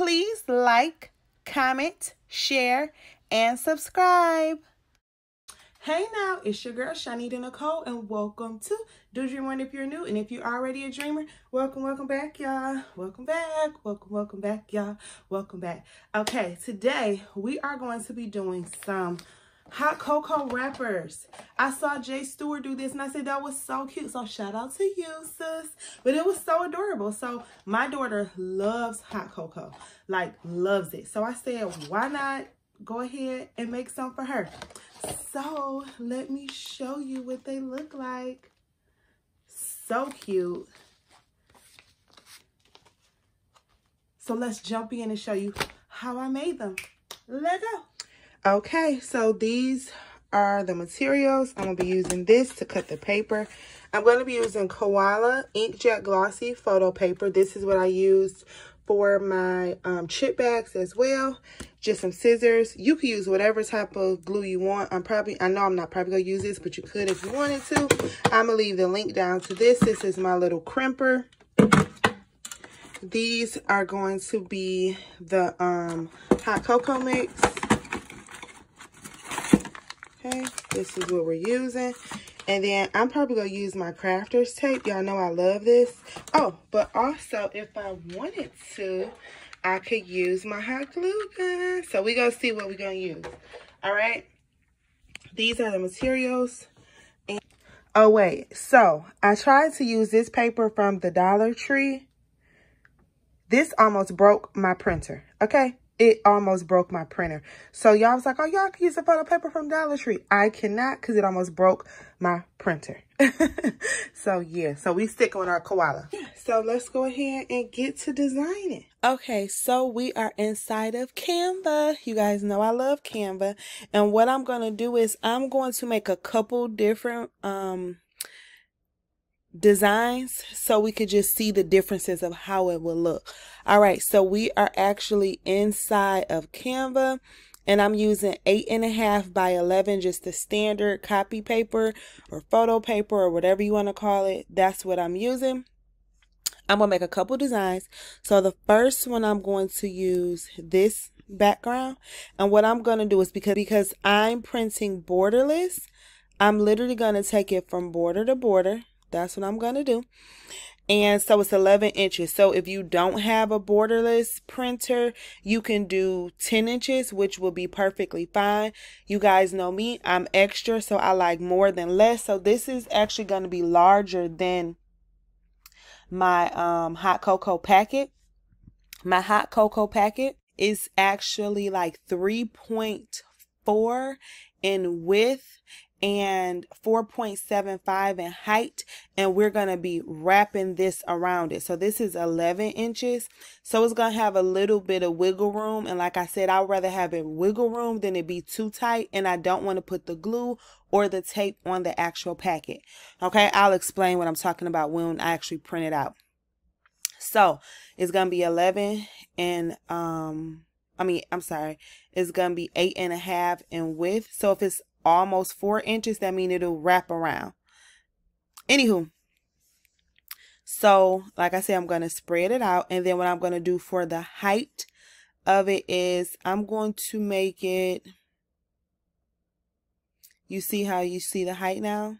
please like, comment, share, and subscribe. Hey now, it's your girl ChonitaNicole, and welcome to Do Dream On if you're new, and if you're already a dreamer, welcome back, y'all. Welcome back, y'all. Welcome back. Okay, today we are going to be doing some hot cocoa wrappers. I saw Jay Stewart do this and I said that was so cute. So shout out to you, sis. But it was so adorable. So my daughter loves hot cocoa, like loves it. So I said, why not go ahead and make some for her? So let me show you what they look like. So cute. So let's jump in and show you how I made them. Let's go. Okay, so these are the materials. I'm going to be using this to cut the paper. I'm going to be using Koala Inkjet Glossy Photo Paper. This is what I used for my chip bags as well. Just some scissors. You can use whatever type of glue you want. I know I'm not probably going to use this, but you could if you wanted to. I'm going to leave the link down to this. This is my little crimper. These are going to be the hot cocoa mix. Okay, this is what we're using. And then I'm probably going to use my crafter's tape. Y'all know I love this. Oh, but also if I wanted to, I could use my hot glue gun. So we're going to see what we're going to use. All right. These are the materials. And oh, wait. So I tried to use this paper from the Dollar Tree. This almost broke my printer. Okay. It almost broke my printer. So y'all was like, oh, y'all can use the photo paper from Dollar Tree. I cannot because it almost broke my printer. So yeah, so we stick on our koala. So let's go ahead and get to designing. Okay, so we are inside of Canva. You guys know I love Canva. And what I'm going to do is I'm going to make a couple different designs so we could just see the differences of how it will look. All right, so we are actually inside of Canva, and I'm using 8.5 by 11, just the standard copy paper or photo paper or whatever you want to call it. That's what I'm using. I'm gonna make a couple designs. So the first one, I'm going to use this background, and what I'm going to do is because I'm printing borderless, I'm literally going to take it from border to border. That's what I'm going to do. And so it's 11 inches. So if you don't have a borderless printer, you can do 10 inches, which will be perfectly fine. You guys know me, I'm extra, so I like more than less. So this is actually going to be larger than my hot cocoa packet. My hot cocoa packet is actually like 3.4 in width and 4.75 in height, and we're going to be wrapping this around it. So this is 11 inches, so it's going to have a little bit of wiggle room, and like I said, I'd rather have it wiggle room than it be too tight, and I don't want to put the glue or the tape on the actual packet. Okay, I'll explain what I'm talking about when I actually print it out. So it's going to be 11 and it's going to be 8.5 in width. So if it's almost 4 inches, that means it'll wrap around. Anywho, so like I said, I'm going to spread it out, and then what I'm going to do for the height of it is I'm going to make it, you see how you see the height now?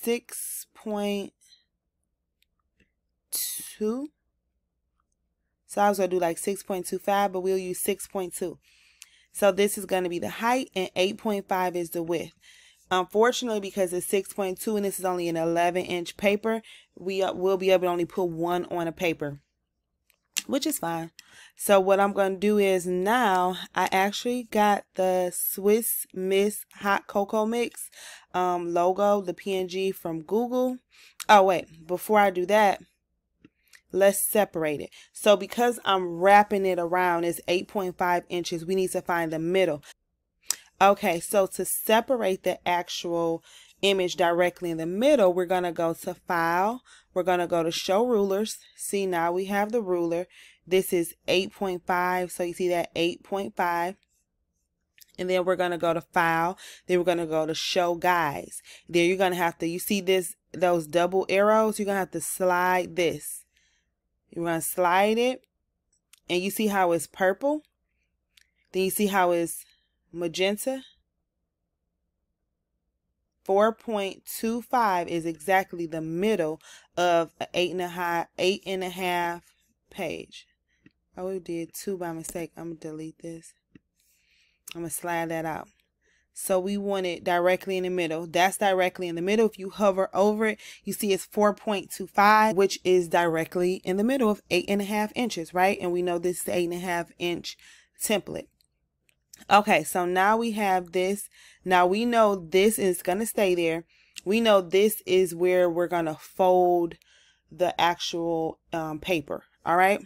6.2. So I was going to do like 6.25, but we'll use 6.2. So this is going to be the height, and 8.5 is the width. Unfortunately, because it's 6.2 and this is only an 11-inch paper, we will be able to only put one on a paper, which is fine. So what I'm going to do is now I actually got the Swiss Miss Hot Cocoa Mix logo, the PNG from Google. Oh, wait, before I do that, let's separate it. So because I'm wrapping it around, it's 8.5 inches. We need to find the middle. Okay, so to separate the actual image directly in the middle, we're going to go to File. We're going to go to Show Rulers. See, now we have the ruler. This is 8.5. So you see that 8.5. And then we're going to go to File. Then we're going to go to Show Guides. Then you're going to have to, you see this, those double arrows, you're going to have to slide this. You're going to slide it, and you see how it's purple? Then you see how it's magenta? 4.25 is exactly the middle of an 8.5 page. Oh, we did 2 by mistake. I'm going to delete this. I'm going to slide that out. So we want it directly in the middle. That's directly in the middle. If you hover over it, you see it's 4.25, which is directly in the middle of 8.5 inches, right? And we know this is the 8.5 inch template. Okay, so now we have this. Now we know this is going to stay there. We know this is where we're going to fold the actual paper. All right.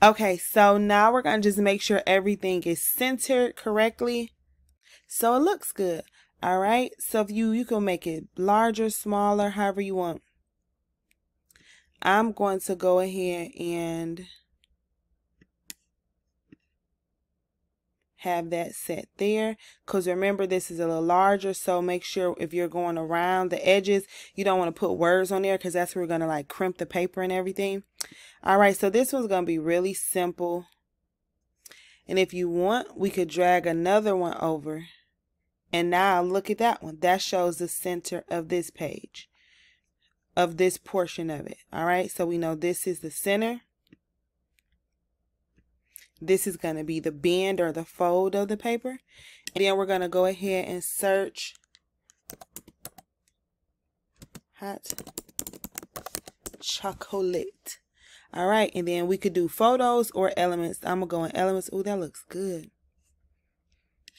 Okay, so now we're going to just make sure everything is centered correctly, so it looks good. All right, so if you can make it larger, smaller, however you want. I'm going to go ahead and have that set there, because remember, this is a little larger, so make sure if you're going around the edges, you don't want to put words on there, because that's where we're going to like crimp the paper and everything. All right, so this one's going to be really simple, and if you want, we could drag another one over, and now look at that one. That shows the center of this page, of this portion of it. All right, so we know this is the center. This is going to be the bend or the fold of the paper. And then we're going to go ahead and search hot chocolate. All right, and then we could do photos or elements. I'm going to go in elements. Oh, that looks good.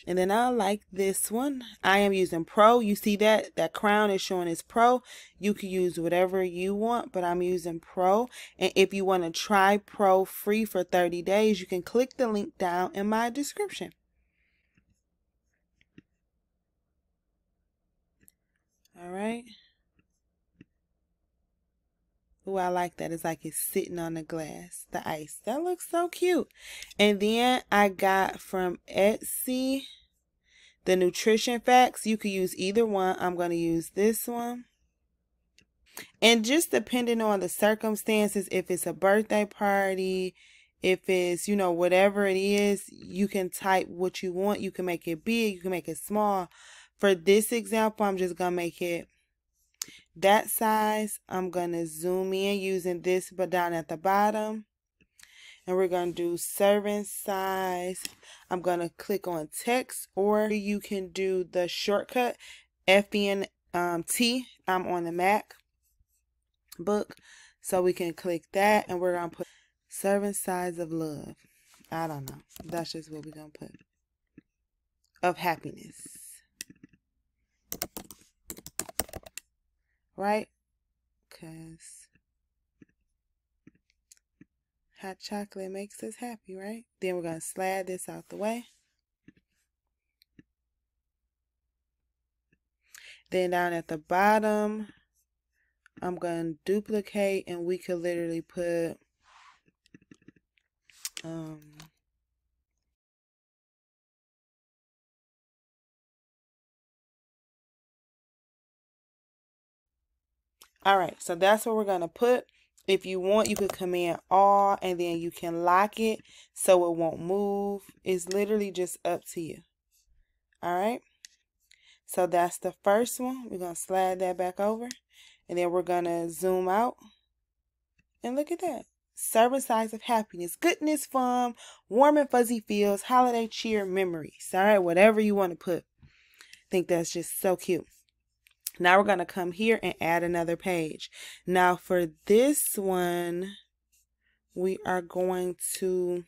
And then I like this one. I am using Pro. You see that crown is showing as Pro. You can use whatever you want, but I'm using Pro. And if you want to try Pro free for 30 days, you can click the link down in my description. All right. Oh, I like that. It's like it's sitting on the glass, the ice. That looks so cute. And then I got from Etsy the nutrition facts. You could use either one. I'm going to use this one. And just depending on the circumstances, if it's a birthday party, if it's, you know, whatever it is, you can type what you want. You can make it big, you can make it small. For this example, I'm just going to make it that size. I'm going to zoom in using this, but down at the bottom. And we're going to do serving size. I'm going to click on text, or you can do the shortcut FNT. I'm on the Mac book, so we can click that, and we're going to put serving size of love. I don't know. That's just what we're going to put. Of happiness. Right? Because hot chocolate makes us happy, right? Then we're going to slide this out the way. Then down at the bottom, I'm going to duplicate, and we could literally put all right, so that's what we're going to put. If you want, you could command all, and then you can lock it so it won't move. It's literally just up to you. All right, so that's the first one. We're going to slide that back over, and then we're going to zoom out, and look at that. Serving size of happiness, goodness, fun, warm and fuzzy feels, holiday cheer, memories. All right, whatever you want to put. I think that's just so cute. Now we're going to come here and add another page. Now for this one, we are going to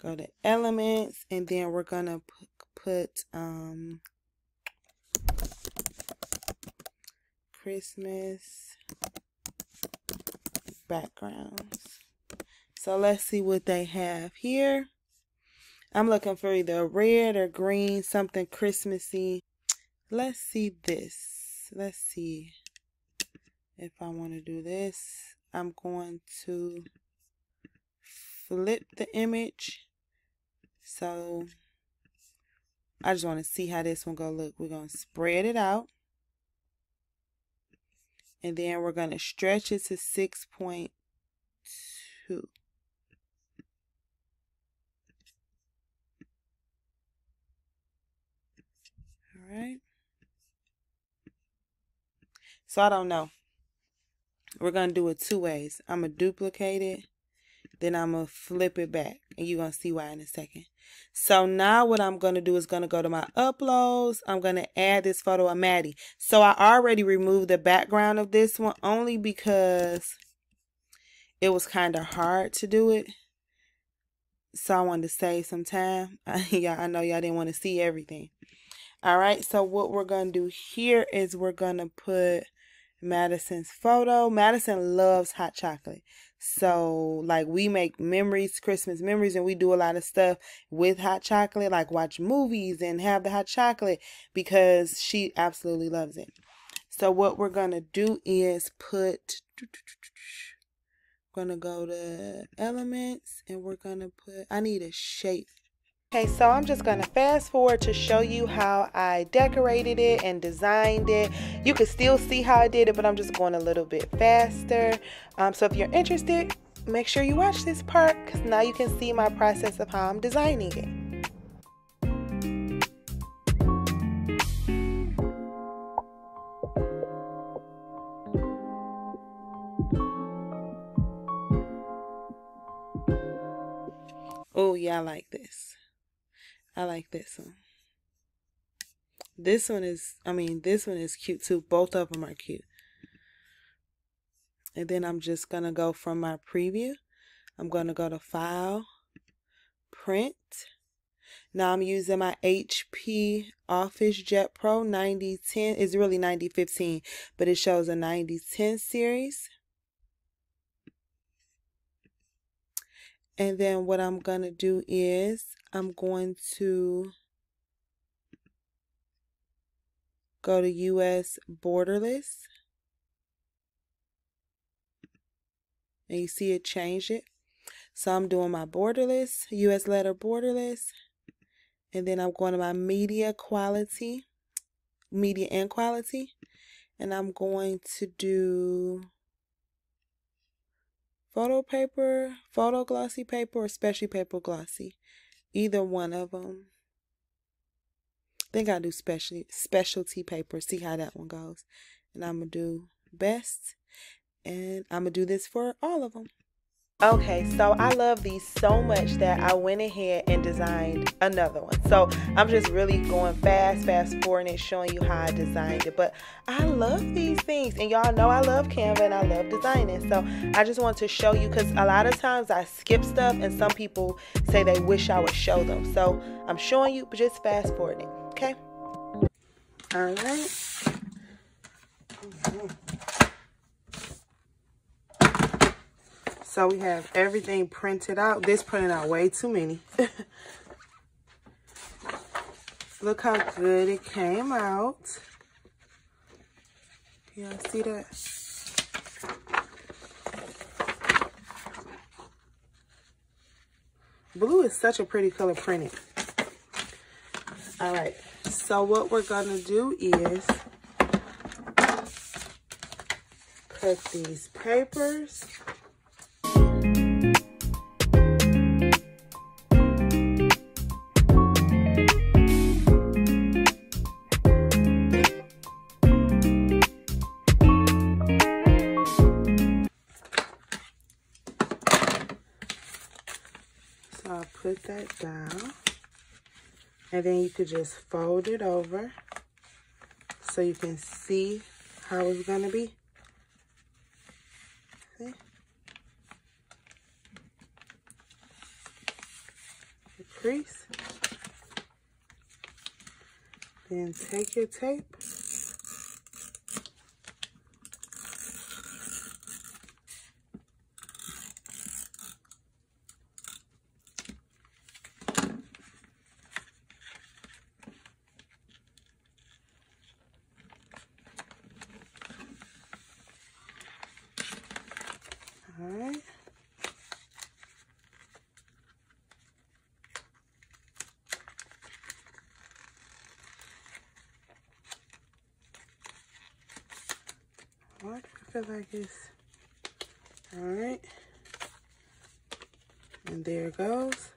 go to elements, and then we're going to put Christmas backgrounds. So let's see what they have here. I'm looking for either red or green, something Christmassy. Let's see this. Let's see if I want to do this. I'm going to flip the image. So I just want to see how this one gonna look. We're going to spread it out. And then we're going to stretch it to 6.2. All right. So I don't know. We're going to do it two ways. I'm going to duplicate it. Then I'm going to flip it back. And you're going to see why in a second. So now what I'm going to do is going to go to my uploads. I'm going to add this photo of Maddie. So I already removed the background of this one only because it was kind of hard to do it. So I wanted to save some time. Yeah, I know y'all didn't want to see everything. All right. So what we're going to do here is we're going to put Madison's photo. Madison loves hot chocolate. So like we make memories, Christmas memories, and we do a lot of stuff with hot chocolate, like watch movies and have the hot chocolate because she absolutely loves it. So what we're going to do is put, we're going to go to elements and we're going to put, I need a shape. Okay, so I'm just going to fast forward to show you how I decorated it and designed it. You can still see how I did it, but I'm just going a little bit faster. So if you're interested, make sure you watch this part because now you can see my process of how I'm designing it. Oh, yeah, I like this. I like this one. This one is, this one is cute too. Both of them are cute. And then I'm just going to go from my preview. I'm going to go to File, Print. Now I'm using my HP Office Jet Pro 9010. It's really 9015, but it shows a 9010 series. And then what I'm going to do is I'm going to go to US Borderless. And you see it changed it. So I'm doing my borderless, US letter borderless. And then I'm going to my media and quality. And I'm going to do photo paper, photo glossy paper, or specialty paper glossy. Either one of them. I think I'll do specialty paper. See how that one goes. And I'm going to do best. And I'm going to do this for all of them. Okay, so I love these so much that I went ahead and designed another one. So I'm just really going fast forwarding and showing you how I designed it. But I love these things. And y'all know I love Canva and I love designing. So I just want to show you because a lot of times I skip stuff and some people say they wish I would show them. So I'm showing you, but just fast forwarding. Okay? All right. So we have everything printed out. This printed out way too many. Look how good it came out. Y'all see that? Blue is such a pretty color printed. All right. So what we're going to do is cut these papers. So I'll put that down. And then you could just fold it over so you can see how it's going to be. See? The crease. Then take your tape. All right. Why do I feel like it's... Alright. And there it goes.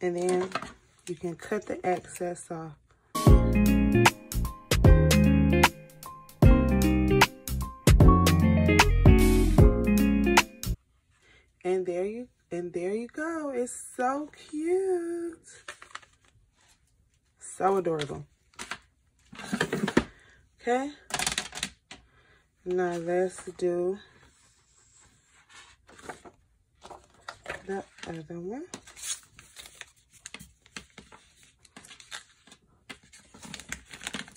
And then you can cut the excess off. And there you go. It's so cute. So adorable. Okay. Now let's do the other one.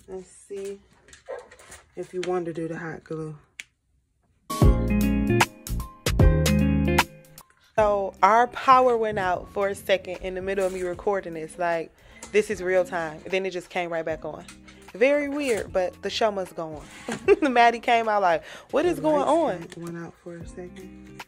Let's see if you want to do the hot glue. So our power went out for a second in the middle of me recording this. Like, this is real time. Then it just came right back on. Very weird, but the show must go on. Maddie came out like, what is going on? Went out for a second.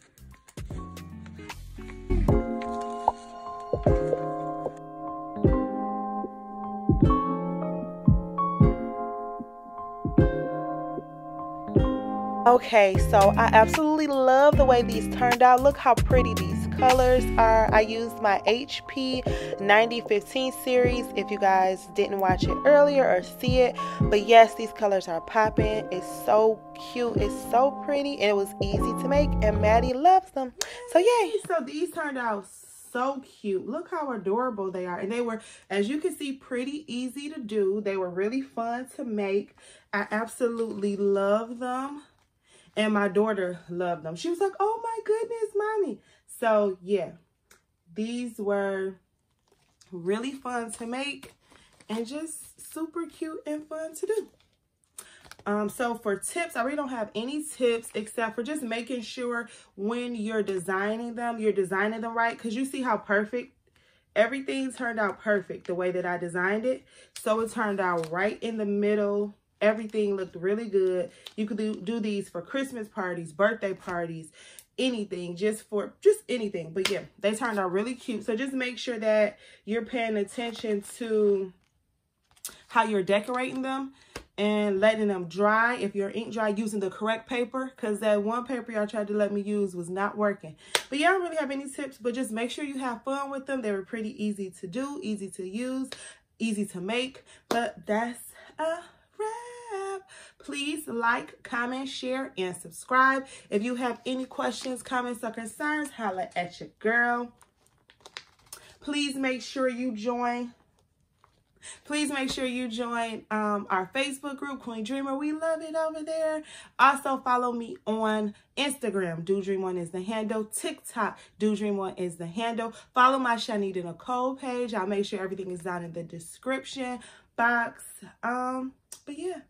Okay, so I absolutely love the way these turned out. Look how pretty these colors are. I used my HP 9015 series if you guys didn't watch it earlier or see it. But yes, these colors are popping. It's so cute. It's so pretty. And it was easy to make. And Maddie loves them. So yay. So these turned out so cute. Look how adorable they are. And they were, as you can see, pretty easy to do. They were really fun to make. I absolutely love them. And my daughter loved them. She was like, oh my goodness, mommy. So yeah, these were really fun to make and just super cute and fun to do. So for tips, I really don't have any tips except for just making sure when you're designing them right. Because you see how perfect everything turned out, perfect the way that I designed it. So it turned out right in the middle. Everything looked really good. You could do these for Christmas parties, birthday parties, anything, just anything. But yeah, they turned out really cute. So just make sure that you're paying attention to how you're decorating them and letting them dry. If you're ink dry, using the correct paper, because that one paper y'all tried to let me use was not working. But yeah, I don't really have any tips, but just make sure you have fun with them. They were pretty easy to do, easy to use, easy to make. But that's a wrap. Please like, comment, share, and subscribe. If you have any questions, comments, or concerns, holla at your girl. Please make sure you join our Facebook group, Queen Dreamer. We love it over there. Also, follow me on Instagram. Do Dream One is the handle. TikTok, Do Dream One is the handle. Follow my ChonitaNicole page. I'll make sure everything is down in the description box. But yeah,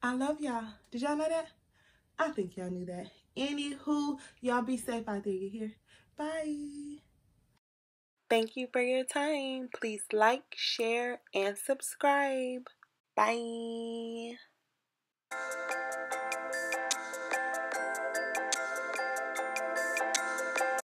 I love y'all. Did y'all know that? I think y'all knew that. Anywho, y'all be safe out there. You hear? Bye. Thank you for your time. Please like, share, and subscribe. Bye.